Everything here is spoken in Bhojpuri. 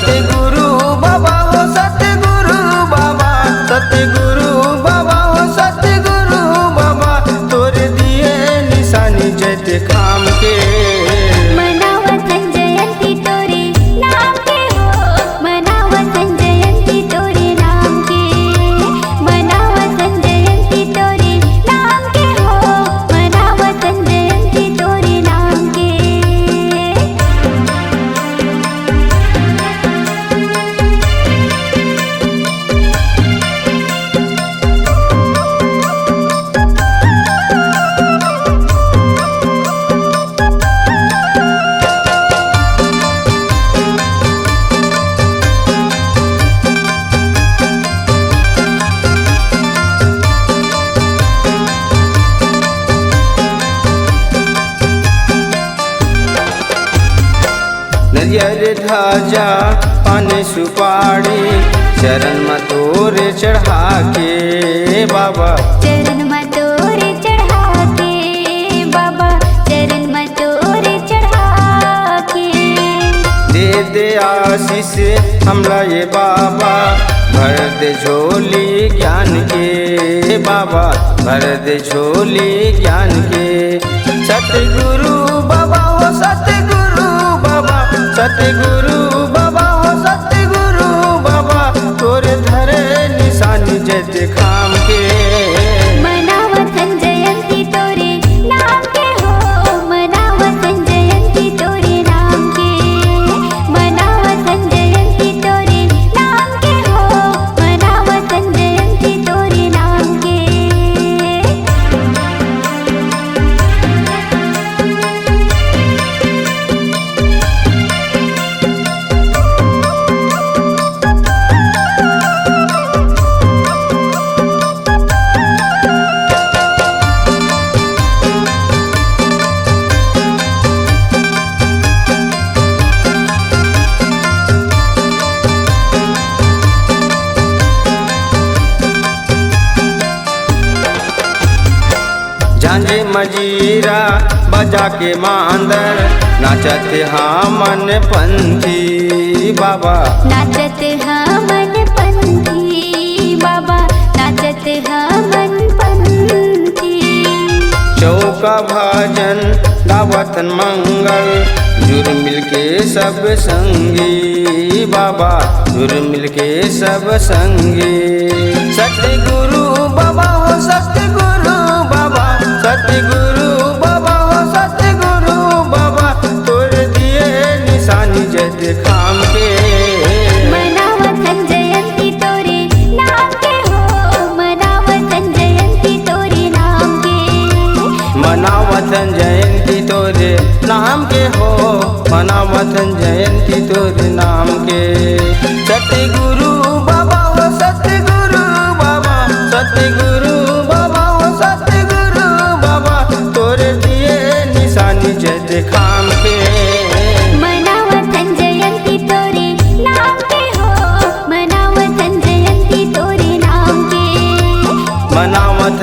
सतगुरु बाबा हो सतगुरु बाबा, सतगुरु बाबा हो सतगुरु बाबा, तोर दिए निशानी जैत खाम के। मनावत जयंती तोरे नाम के हो, मनावत जयंती तोरे नाम के, मनावत जयंती तोरे नाम के हो, मनावत जयंती तोरे नाम के। नरियर ध्वजा पान सुपारी चरण में तोरे चढ़ा के बाबा, चरण में तोरे चढ़ा के बाबा, चरण में तोरे चढ़ा के। दे आशीष हमला ये बाबा, भर दे झोली ज्ञान के बाबा, भर दे झोली ज्ञान के। सतगुरु बाबा हो सतगुरु बाबा, सतगुरु बाबा हो सतगुरु बाबा, तोर धरे निशानी जैत खाम के। मनावत जयंती तोरे नाम के हो, मनावत जयंती तोरे नाम के, मनावत जयंती तोरे नाम के हो, मनावत जयंती तोरे नाम के। झांझे मजीरा बजा के मांदर, नाचत हाँ मन पंथी बाबा, नाचत हाँ मन पंथी बाबा, नाचत हाँ मन पंथी। चौका भजन गावतन मंगल, जुर मिल के सब संगी बाबा, जुर मिल के सब संगी। सतगुरु बाबा हो सतगुरु बाबा, सतगुरु बाबा हो सतगुरु बाबा, तोर दिए निशानी जैत खाम के। मनावत जयंती तोरे नाम के हो, मनावत जयंती तोरे नाम के, मनावत जयंती तोरे नाम के हो, मनावत जयंती तोरे नाम के। सतगुरु बाबा हो सतगुरु बाबा, सतगुरु बाबा हो सतगुरु बाबा, तोर दिए निशानी जैत खाम के। मनावत जयंती तोरे नाम के हो, मनावत जयंती तोरे नाम के, मनावत